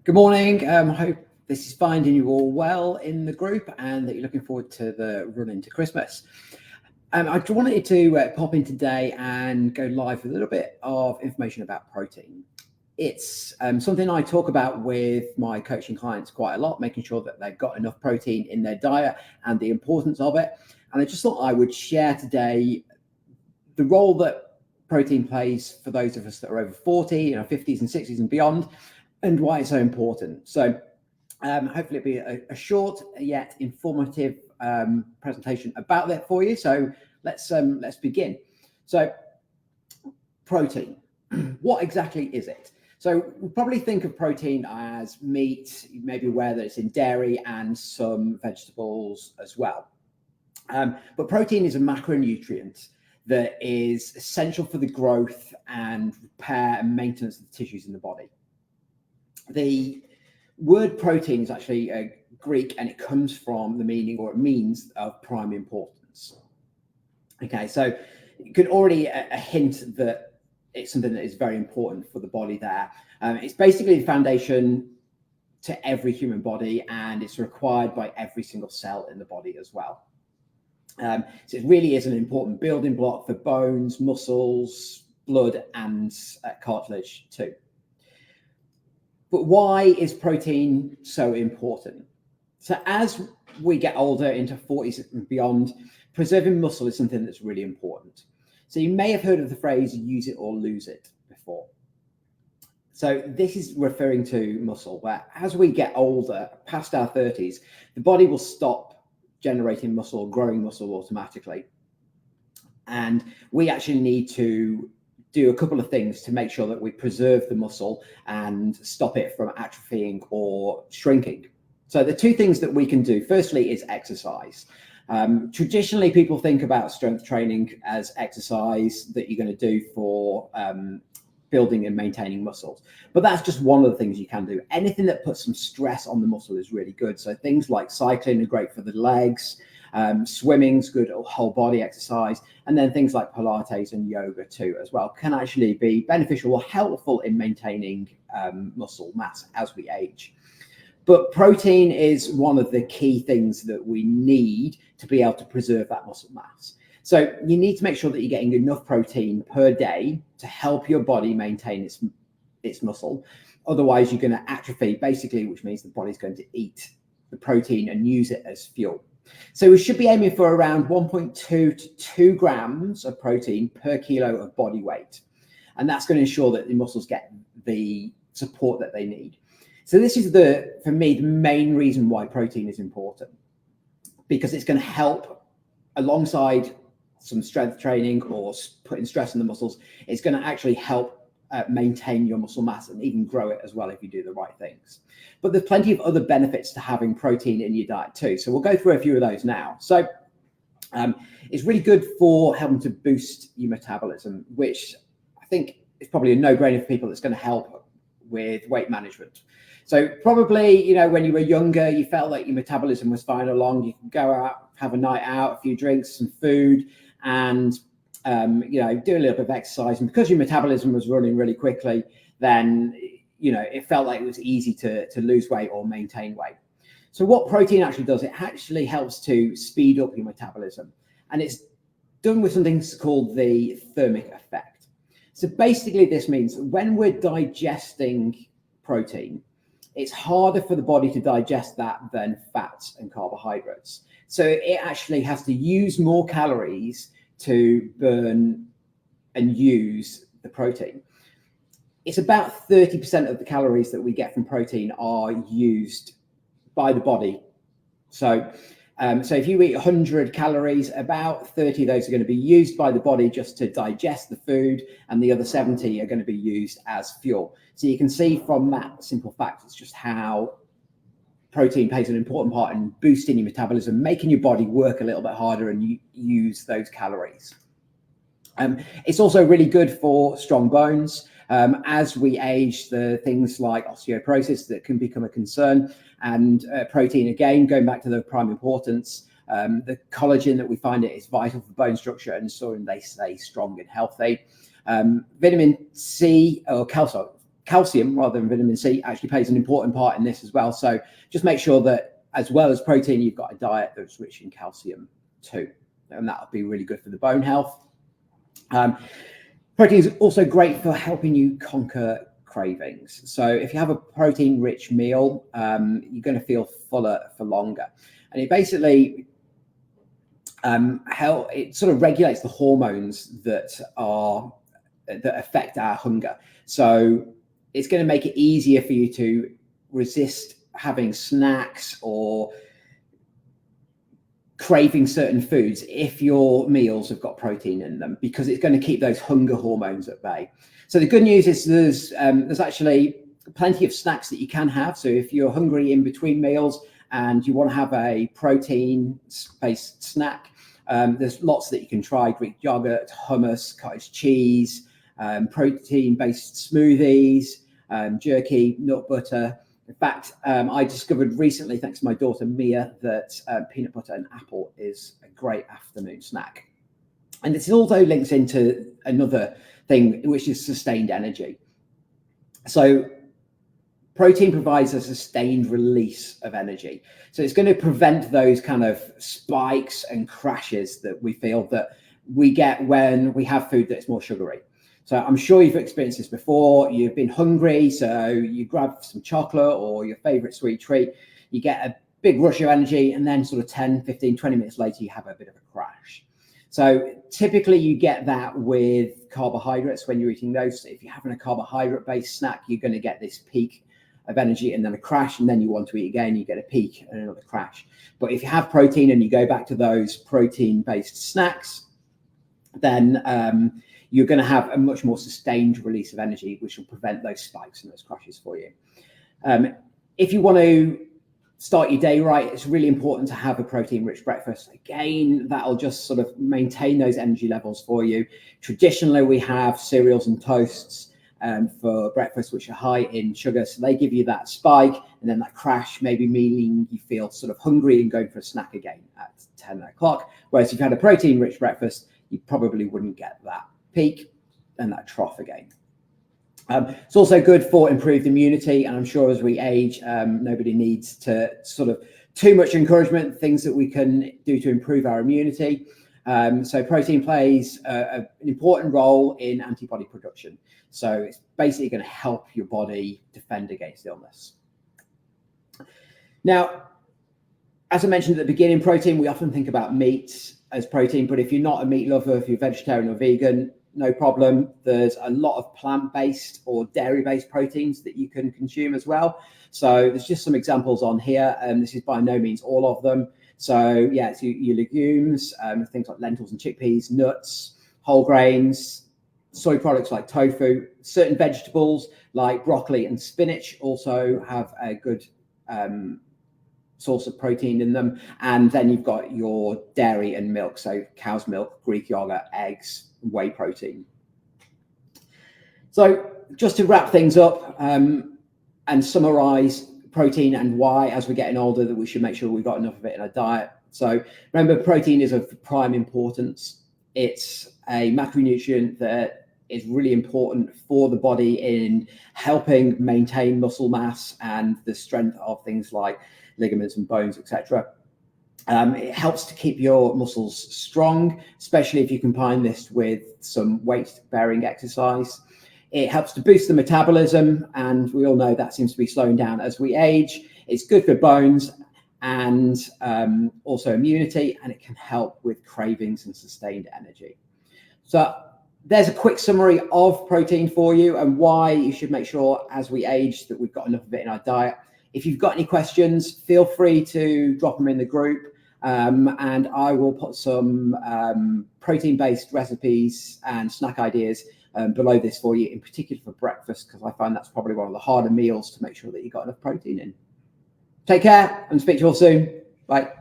Good morning. I hope this is finding you all well in the group and that you're looking forward to the run into Christmas. I wanted to pop in today and go live with a little bit of information about protein. It's something I talk about with my coaching clients quite a lot, making sure that they've got enough protein in their diet and the importance of it. And I just thought I would share today the role that protein plays for those of us that are over 40, 50s and 60s and beyond, and why it's so important. So hopefully it'll be a short yet informative presentation about that for you. So let's begin. So protein, what exactly is it? So we probably think of protein as meat. You may be aware that it's in dairy and some vegetables as well. But protein is a macronutrient that is essential for the growth and repair and maintenance of the tissues in the body. The word protein is actually Greek, and it comes from the meaning, or it means, of prime importance. Okay, so you can already a hint that it's something that is very important for the body there. It's basically the foundation to every human body, and it's required by every single cell in the body as well. So it really is an important building block for bones, muscles, blood, and cartilage too. But why is protein so important? So as we get older into 40s and beyond, preserving muscle is something that's really important. So you may have heard of the phrase use it or lose it before. So this is referring to muscle, where as we get older, past our 30s, the body will stop generating muscle, growing muscle automatically. And we actually need to do a couple of things to make sure that we preserve the muscle and stop it from atrophying or shrinking. So the two things that we can do, firstly, is exercise. Traditionally, people think about strength training as exercise that you're going to do for building and maintaining muscles. But that's just one of the things you can do. Anything that puts some stress on the muscle is really good. So things like cycling are great for the legs. Swimming's good, whole body exercise, and then things like Pilates and yoga too as well can actually be beneficial or helpful in maintaining muscle mass as we age. But protein is one of the key things that we need to be able to preserve that muscle mass. So you need to make sure that you're getting enough protein per day to help your body maintain its muscle. Otherwise, you're going to atrophy, basically, which means the body's going to eat the protein and use it as fuel. So we should be aiming for around 1.2 to 2 grams of protein per kilo of body weight. And that's going to ensure that the muscles get the support that they need. So this is for me, the main reason why protein is important, because it's going to help alongside some strength training or putting stress on the muscles. It's going to actually help maintain your muscle mass and even grow it as well if you do the right things. But there's plenty of other benefits to having protein in your diet too. So we'll go through a few of those now. So it's really good for helping to boost your metabolism, which I think is probably a no-brainer for people. That's going to help with weight management. So probably, when you were younger, you felt like your metabolism was fine along. You can go out, have a night out, a few drinks, some food, and do a little bit of exercise. And because your metabolism was running really quickly, then it felt like it was easy to lose weight or maintain weight. So what protein actually does, it actually helps to speed up your metabolism. And it's done with something called the thermic effect. So basically this means that when we're digesting protein, it's harder for the body to digest that than fats and carbohydrates. So it actually has to use more calories to burn and use the protein. It's about 30% of the calories that we get from protein are used by the body. So if you eat 100 calories, about 30 of those are going to be used by the body just to digest the food, and the other 70 are going to be used as fuel. So you can see from that simple fact, it's just how protein plays an important part in boosting your metabolism, making your body work a little bit harder and use those calories. It's also really good for strong bones. As we age, the things like osteoporosis that can become a concern, and protein, again, going back to the prime importance, the collagen that we find is vital for bone structure and ensuring they stay strong and healthy. Vitamin C or calcium rather than vitamin C actually plays an important part in this as well. So just make sure that as well as protein, you've got a diet that's rich in calcium too, and that'll be really good for the bone health. Protein is also great for helping you conquer cravings. So if you have a protein-rich meal, you're going to feel fuller for longer, and it basically it sort of regulates the hormones that affect our hunger. So it's going to make it easier for you to resist having snacks or craving certain foods if your meals have got protein in them, because it's going to keep those hunger hormones at bay. So the good news is there's actually plenty of snacks that you can have. So if you're hungry in between meals and you want to have a protein-based snack, there's lots that you can try: Greek yogurt, hummus, cottage cheese, protein-based smoothies, jerky, nut butter. In fact, I discovered recently, thanks to my daughter Mia, that peanut butter and apple is a great afternoon snack. And this also links into another thing, which is sustained energy. So protein provides a sustained release of energy. So it's going to prevent those kind of spikes and crashes that we feel that we get when we have food that's more sugary. So I'm sure you've experienced this before. You've been hungry, so you grab some chocolate or your favorite sweet treat. You get a big rush of energy, and then sort of 10, 15, 20 minutes later, you have a bit of a crash. So typically you get that with carbohydrates when you're eating those. So if you're having a carbohydrate-based snack, you're going to get this peak of energy and then a crash, and then you want to eat again, you get a peak and another crash. But if you have protein and you go back to those protein-based snacks, then you're going to have a much more sustained release of energy, which will prevent those spikes and those crashes for you. If you want to start your day right, it's really important to have a protein-rich breakfast. Again, that'll just sort of maintain those energy levels for you. Traditionally, we have cereals and toasts for breakfast, which are high in sugar. So they give you that spike and then that crash, maybe meaning you feel sort of hungry and going for a snack again at 10 o'clock. Whereas if you had a protein-rich breakfast, you probably wouldn't get that peak and that trough again. It's also good for improved immunity, and I'm sure as we age, nobody needs to sort of too much encouragement, things that we can do to improve our immunity. So protein plays an important role in antibody production. So it's basically going to help your body defend against illness. Now, as I mentioned at the beginning, protein, we often think about meat as protein, but if you're not a meat lover, if you're vegetarian or vegan, no problem. There's a lot of plant-based or dairy-based proteins that you can consume as well. So there's just some examples on here, and this is by no means all of them. So yeah, it's your legumes, things like lentils and chickpeas, nuts, whole grains, soy products like tofu. Certain vegetables like broccoli and spinach also have a good source of protein in them. And then you've got your dairy and milk, so cow's milk, Greek yogurt, eggs, whey protein. So just to wrap things up and summarize protein and why, as we're getting older, that we should make sure we've got enough of it in our diet. So remember, protein is of prime importance. It's a macronutrient that is really important for the body in helping maintain muscle mass and the strength of things like ligaments and bones, etc. It helps to keep your muscles strong, especially if you combine this with some weight-bearing exercise. It helps to boost the metabolism, and we all know that seems to be slowing down as we age. It's good for bones and also immunity, and it can help with cravings and sustained energy. So there's a quick summary of protein for you and why you should make sure as we age that we've got enough of it in our diet. If you've got any questions, feel free to drop them in the group. And I will put some protein-based recipes and snack ideas below this for you, in particular for breakfast, because I find that's probably one of the harder meals to make sure that you've got enough protein in. Take care and speak to you all soon. Bye.